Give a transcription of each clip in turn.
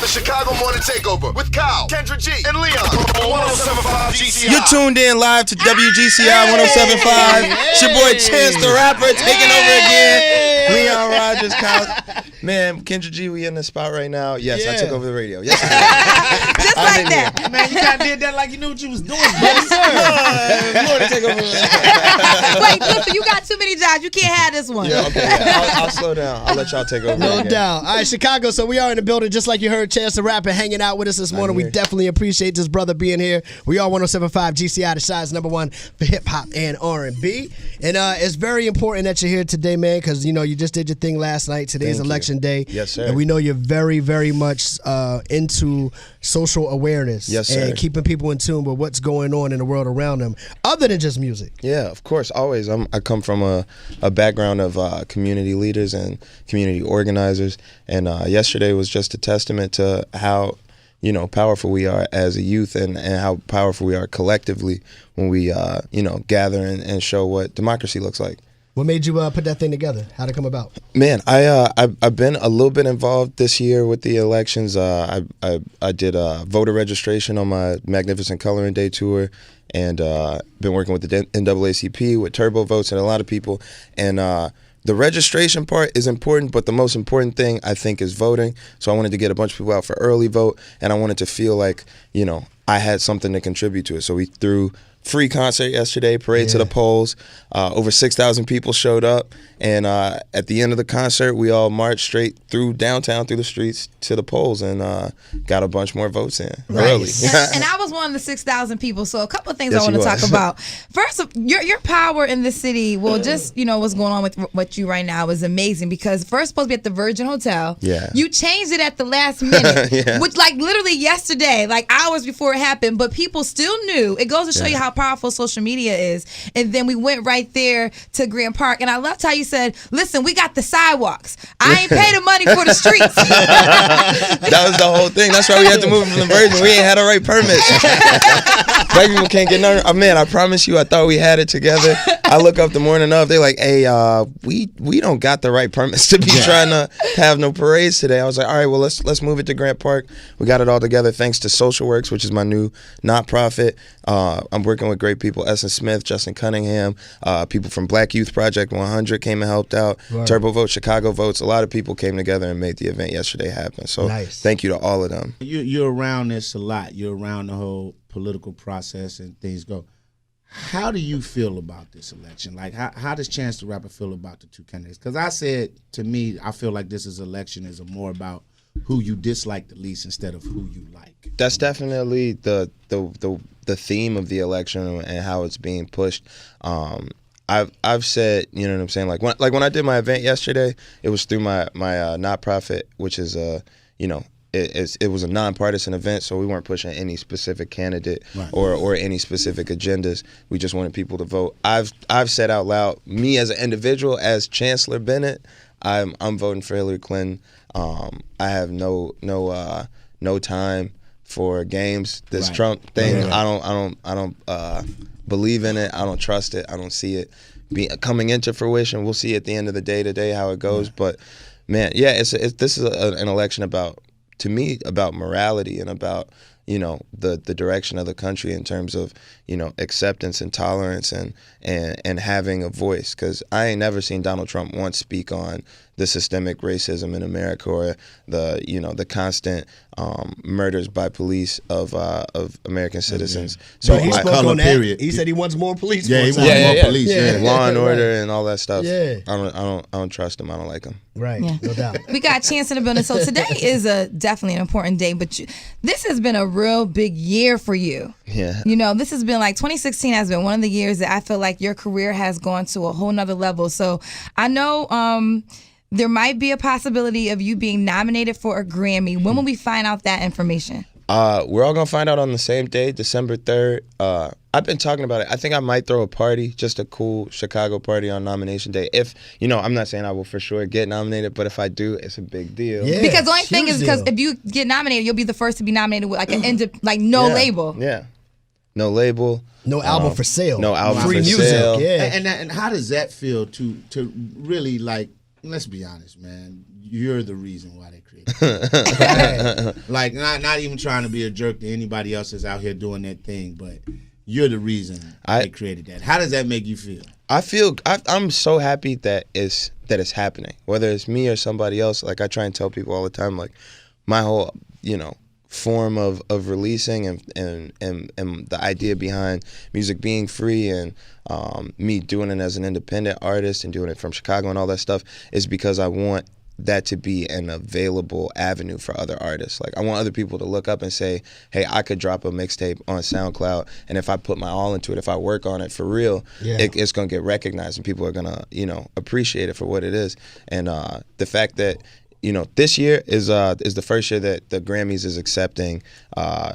The Chicago Morning Takeover with Kyle, Kendra G, and Leon on 107.5 GCI. You're tuned in live to WGCI 107.5. It's your boy Chance the Rapper taking over again. Leon Rogers, Kyle. Man, Kendra G, we in the spot right now. Yes, I took over the radio. Yes, I did. Just like that. Man, you kind of did that like you knew what you was doing. Yes, sir. Morning Takeover. Wait, listen, you got too many jobs. You can't have this one. Yeah, okay. Yeah. I'll slow down. I'll let y'all take over. No doubt. All right, Chicago. So we are in the building, just like you heard Chance the Rapper hanging out with us this morning. We definitely appreciate this brother being here. We are 107.5 GCI, the Shine's #1 for hip hop and R&B. And it's very important that you're here today, man, because you just did your thing last night. Today's election day. Yes, sir. And we know you're very, very much into social awareness. Yes, sir. And keeping people in tune with what's going on in the world around them, other than just music. Yeah, of course, always. I come from a background of community leaders and community organizers, and yesterday was just a testament to how powerful we are as a youth, and how powerful we are collectively when we gather and show what democracy looks like. What made you put that thing together? How'd it come about? Man, I've been a little bit involved this year with the elections. I did voter registration on my Magnificent Coloring Day tour, and been working with the NAACP with Turbo Votes and a lot of people. And the registration part is important, but the most important thing I think is voting. So I wanted to get a bunch of people out for early vote, and I wanted to feel like I had something to contribute to it. So we threw free concert yesterday, parade to the polls. Over 6,000 people showed up, and at the end of the concert, we all marched straight through downtown, through the streets to the polls, and got a bunch more votes in early. And I was one of the 6,000 people, so a couple of things I want to talk about. First, your power in the city, just what's going on with you right now is amazing, because first supposed to be at the Virgin Hotel. Yeah. You changed it at the last minute, which literally yesterday, hours before it happened, but people still knew. It goes to show you how powerful social media is. And then we went right there to Grant Park, and I loved how you said, listen, we got the sidewalks. I ain't pay the money for the streets. That was the whole thing. That's why we had to move from the Virgin. We ain't had the right permits. Black people can't get none. Man, I promise you, I thought we had it together. I look up the morning of, they're like, hey, we don't got the right permits to be trying to have no parades today. I was like, all right, well, let's move it to Grant Park. We got it all together thanks to Social Works, which is my new nonprofit. I'm working with great people, Essence Smith, Justin Cunningham, people from Black Youth Project 100 came and helped out, Turbo Vote, Chicago Votes. A lot of people came together and made the event yesterday happen. So thank you to all of them. You're around this a lot. You're around the whole political process and things go. How do you feel about this election? How does Chance the Rapper feel about the two candidates? Because I said, to me, I feel like this election is more about who you dislike the least instead of who you like. That's definitely the theme of the election and how it's being pushed. I've said, you know what I'm saying, when I did my event yesterday, it was through my nonprofit, which is it was a nonpartisan event, so we weren't pushing any specific candidate or any specific agendas. We just wanted people to vote. I've said out loud, me as an individual, as Chancellor Bennett, I'm voting for Hillary Clinton. I have no time for games. This Trump thing, I don't believe in it. I don't trust it. I don't see it coming into fruition. We'll see at the end of the day today how it goes. But man, this is an election to me about morality and about the direction of the country in terms of acceptance and tolerance and having a voice. Because I ain't never seen Donald Trump once speak on the systemic racism in America or the constant murders by police of American citizens. So he spoke on that. Period. He said he wants more police. Yeah, he wants more police. Law and order and all that stuff. Yeah. I don't trust him. I don't like him. Right. Yeah. No doubt. We got Chance in the building. So today is definitely an important day, but this has been a real big year for you. Yeah. This has been 2016 has been one of the years that I feel like your career has gone to a whole nother level. So I know there might be a possibility of you being nominated for a Grammy. When will we find out that information? We're all going to find out on the same day, December 3rd. I've been talking about it. I think I might throw a party, just a cool Chicago party on nomination day. If, I'm not saying I will for sure get nominated, but if I do, it's a big deal. Yeah, because the only thing is because if you get nominated, you'll be the first to be nominated with no label. Yeah. No label. No album for sale. No album Free for music. sale. Yeah. And how does that feel to really let's be honest, man. You're the reason why they created it. Like, not even trying to be a jerk to anybody else that's out here doing that thing, but you're the reason they created that. How does that make you feel? I'm so happy that it's happening. Whether it's me or somebody else, like I try and tell people all the time, like my whole, form of releasing and the idea behind music being free and me doing it as an independent artist and doing it from Chicago and all that stuff is because I want that to be an available avenue for other artists. Like I want other people to look up and say, hey, I could drop a mixtape on SoundCloud, and if I put my all into it, if I work on it for real, it's gonna get recognized and people are gonna appreciate it for what it is. And the fact that this year is the first year that the Grammys is accepting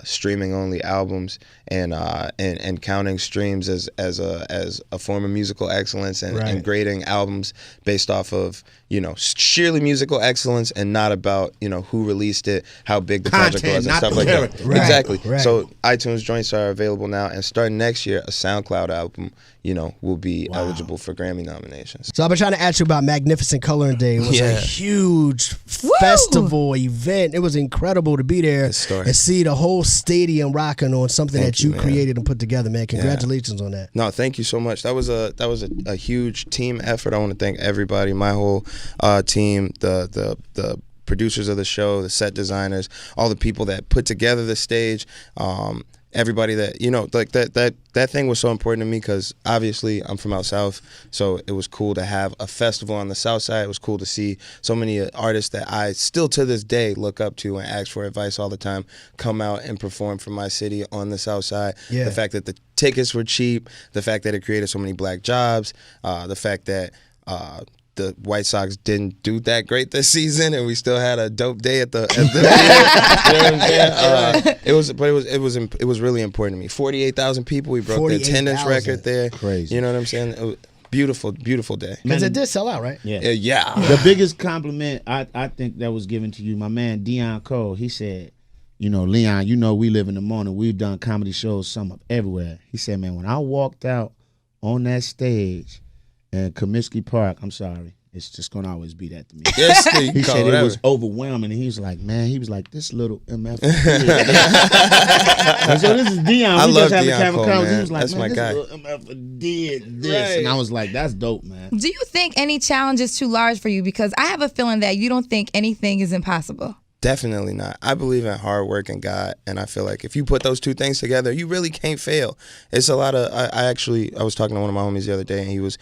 streaming only albums and counting streams as a form of musical excellence and grading albums based off of sheerly musical excellence and not about who released it, how big the project was, and stuff like that. Right. Exactly. Right. So iTunes joints are available now, and starting next year, a SoundCloud album will be eligible for Grammy nominations. So I've been trying to ask you about Magnificent Coloring Day. It was a huge festival event. It was incredible to be there and see the whole stadium rocking on something that you created and put together, man. Congratulations on that. No, thank you so much. That was a huge team effort. I want to thank everybody, my whole team, the producers of the show, the set designers, all the people that put together the stage. Everybody that like that thing was so important to me because obviously I'm from out south, so it was cool to have a festival on the south side. It was cool to see so many artists that I still to this day look up to and ask for advice all the time come out and perform for my city on the south side. The fact that the tickets were cheap, the fact that it created so many black jobs, the fact that the White Sox didn't do that great this season, and we still had a dope day at the it was really important to me. 48,000 people. We broke the attendance record there. Crazy. You know what I'm saying? It was beautiful day. Because it did sell out, right? Yeah. The biggest compliment I think that was given to you, my man Dion Cole. He said, Leon, we live in the morning. We've done comedy shows, some up everywhere. He said, man, when I walked out on that stage in Comiskey Park, I'm sorry, it's just gonna always be that to me. He said it was overwhelming, and he was like, this little MF. And so this is Dion. I love just Dion Cole, man. He was like, that's my guy. This little MF did this, and I was like, that's dope, man. Do you think any challenge is too large for you? Because I have a feeling that you don't think anything is impossible. Definitely not. I believe in hard work and God, and I feel like if you put those two things together, you really can't fail. It's a lot of. I was talking to one of my homies the other day, and he was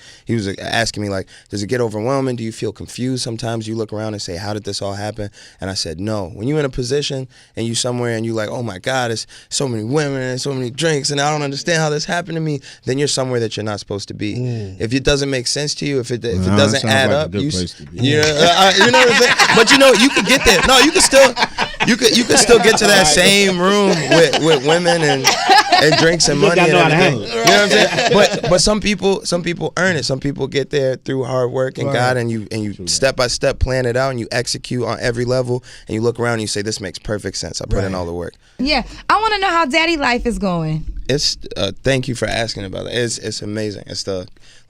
asking me like, does it get overwhelming? Do you feel confused sometimes? You look around and say, how did this all happen? And I said, no. When you're in a position and you somewhere and you like, oh my God, it's so many women and so many drinks, and I don't understand how this happened to me. Then you're somewhere that you're not supposed to be. If it doesn't make sense to you, if it doesn't add up, you know what I'm saying. But you could get there. No, you could still get to that same room with women and drinks and money and everything. You know what I'm saying? But some people earn it. Some people get there through hard work and God, and you step by step plan it out and you execute on every level, and you look around and you say, this makes perfect sense. I put in all the work. Yeah, I want to know how daddy life is going. It's thank you for asking about it. It's amazing. It's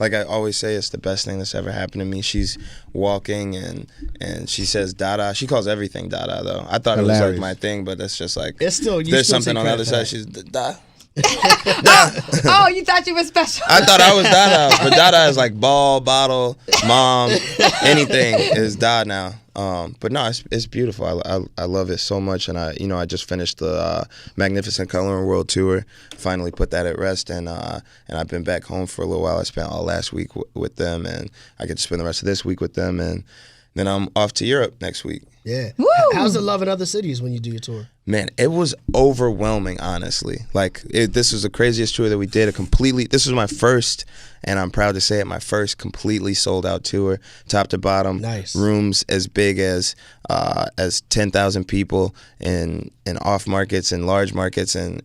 like I always say, it's the best thing that's ever happened to me. She's walking and she says Dada. She calls everything Dada though. I thought it was like my thing, but it's just like it's still there's something on the other side. She's Dada. Oh, you thought you were special. I thought I was Dada, but Dada is like ball, bottle, mom, anything is Dada now. But no, it's beautiful. I love it so much, and I just finished the Magnificent Coloring World Tour. Finally put that at rest, and I've been back home for a little while. I spent all last week with them, and I get to spend the rest of this week with them, and then I'm off to Europe next week. Yeah. Woo! How's the love in other cities when you do your tour? Man, it was overwhelming, honestly. Like, this was the craziest tour that we did. This was my first, and I'm proud to say it, my first completely sold out tour, top to bottom. Nice. Rooms as big as 10,000 people in off markets and large markets, and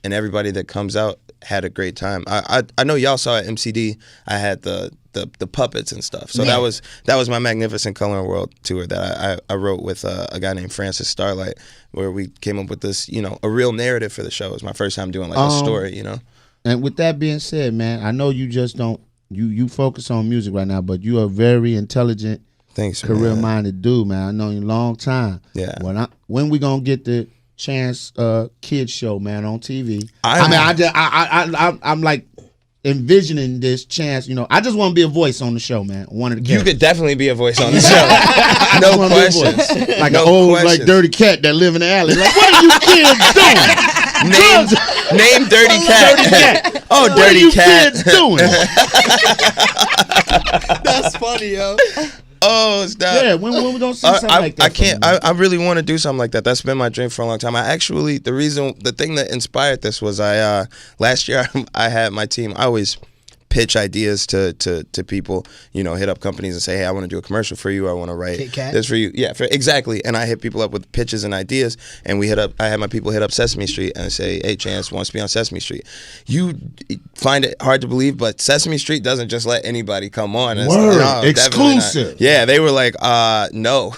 everybody that comes out had a great time. I know y'all saw at MCD. I had the puppets and stuff. So that was my Magnificent Coloring World tour that I wrote with a guy named Francis Starlight, where we came up with this, a real narrative for the show. It was my first time doing like a story, And with that being said, man, I know you just don't you focus on music right now, but you are very intelligent Thanks, career-minded dude, man. I know you a long time. Yeah. When we gonna get the Chance kids show, man, on TV? I'm like envisioning this Chance. You know, I just want to be a voice on the show, man. One of the characters. You could definitely be a voice on the show. No questions. Like an old, like dirty cat that live in the alley. Like, what are you kids doing? Name Dirty Cat. Dirty cat. Oh, What Dirty are you Cat. kids doing? That's funny, yo. Oh, stop. Yeah, when we gonna see something like that? I can't. I really want to do something like that. That's been my dream for a long time. The thing that inspired this was last year I had my team. I always pitch ideas to people, you know, hit up companies and say, hey, I want to do a commercial for you. I want to write this for you. Yeah, exactly. And I hit people up with pitches and ideas, and I had my people hit up Sesame Street and say, hey, Chance wants to be on Sesame Street. You find it hard to believe, but Sesame Street doesn't just let anybody come on. Word. Exclusive. Yeah, they were like, no.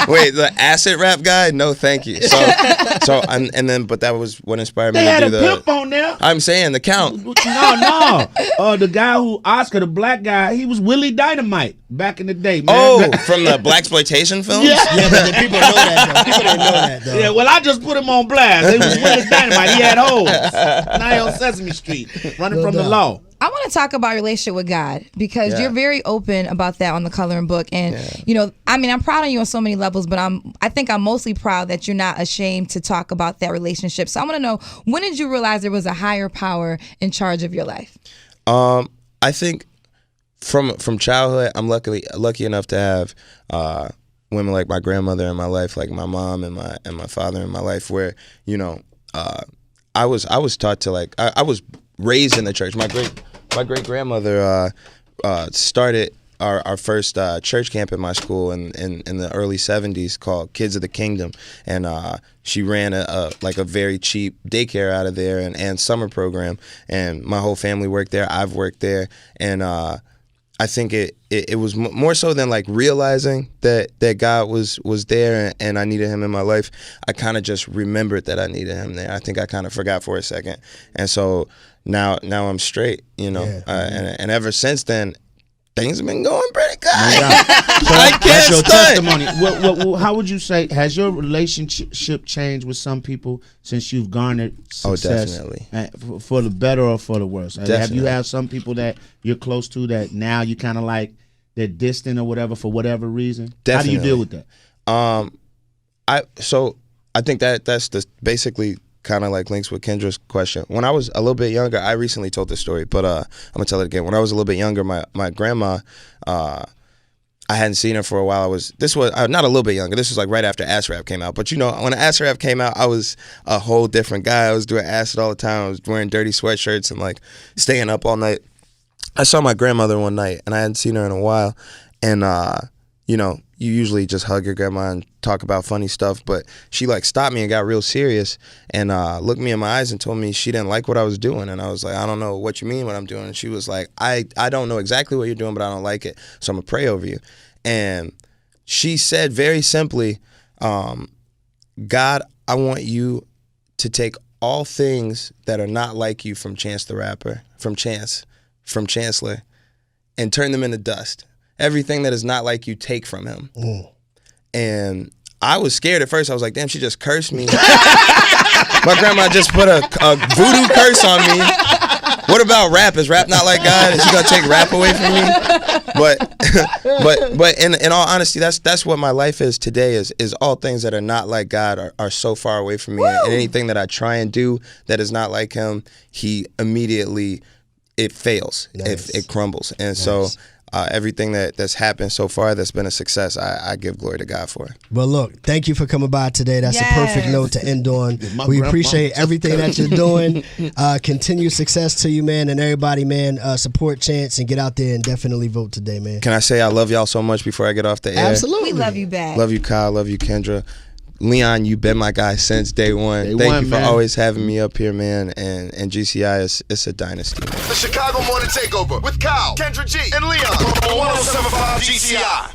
Wait, the acid rap guy? No, thank you. But that was what inspired me They to had do a the pimp on there. I'm saying the count. No. The guy who Oscar, the black guy, he was Willie Dynamite back in the day, man. Oh, from the blaxploitation films? Yeah. Yeah, but the people know that though. People didn't know that though. Yeah, well, I just put him on blast. He was Willie Dynamite. He had hoes. Now he on Sesame Street, running from the law. I want to talk about your relationship with God because you're very open about that on the Coloring Book, and you know, I mean, I'm proud of you on so many levels, but I think I'm mostly proud that you're not ashamed to talk about that relationship. So I want to know, when did you realize there was a higher power in charge of your life? I think from childhood, I'm lucky enough to have women like my grandmother in my life, like my mom and my father in my life, where, you know, I was taught to, like, I was raised in the church. My great grandmother started our first church camp at my school in the early 70s called Kids of the Kingdom, and she ran a very cheap daycare out of there and summer program, and my whole family worked there. I've worked there, and I think it was more so than like realizing that God was there and I needed him in my life. I kind of just remembered that I needed him there. I think I kind of forgot for a second, and so now I'm straight, you know, and ever since then, things have been going pretty good. I can't your stunt. testimony. How would you say, has your relationship changed with some people since you've garnered success? Oh, definitely. For the better or for the worse? Definitely. Have you had some people that you're close to that now you kind of like they're distant or whatever for whatever reason? Definitely. How do you deal with that? I think that's the basically kind of like links with Kendra's question. When I was a little bit younger, I recently told this story, but I'm gonna tell it again. When I was a little bit younger, my grandma, I hadn't seen her for a while. This was not a little bit younger. This was like right after Acid Rap came out. But you know, when Acid Rap came out, I was a whole different guy. I was doing acid all the time. I was wearing dirty sweatshirts and like staying up all night. I saw my grandmother one night, and I hadn't seen her in a while, and you know, you usually just hug your grandma and talk about funny stuff, but she like stopped me and got real serious and looked me in my eyes and told me she didn't like what I was doing. And I was like, I don't know what you mean what I'm doing. And she was like, I don't know exactly what you're doing, but I don't like it, so I'm gonna pray over you. And she said very simply, God, I want you to take all things that are not like you from Chance the Rapper, from Chancellor, and turn them into dust. Everything that is not like you, take from him. And I was scared at first. I was like, damn, she just cursed me. My grandma just put a voodoo curse on me. What about rap? Is rap not like God? Is she gonna take rap away from me? But in all honesty, that's what my life is today. Is all things that are not like God are so far away from me. And anything that I try and do that is not like him, he immediately it fails. Nice. It crumbles. And Nice. so everything that's happened so far that's been a success, I give glory to God for. Well, look, thank you for coming by today. That's a perfect note to end on. We appreciate everything that you're doing. Continued success to you, man, and everybody, man. Support Chance and get out there and definitely vote today, man. Can I say I love y'all so much before I get off the air? Absolutely. We love you back. Love you, Kyle. Love you, Kendra. Leon, you've been my guy since day one. Thank you for always having me up here, man. And GCI, it's a dynasty. The Chicago Morning Takeover with Kyle, Kendra G, and Leon on 107.5 GCI.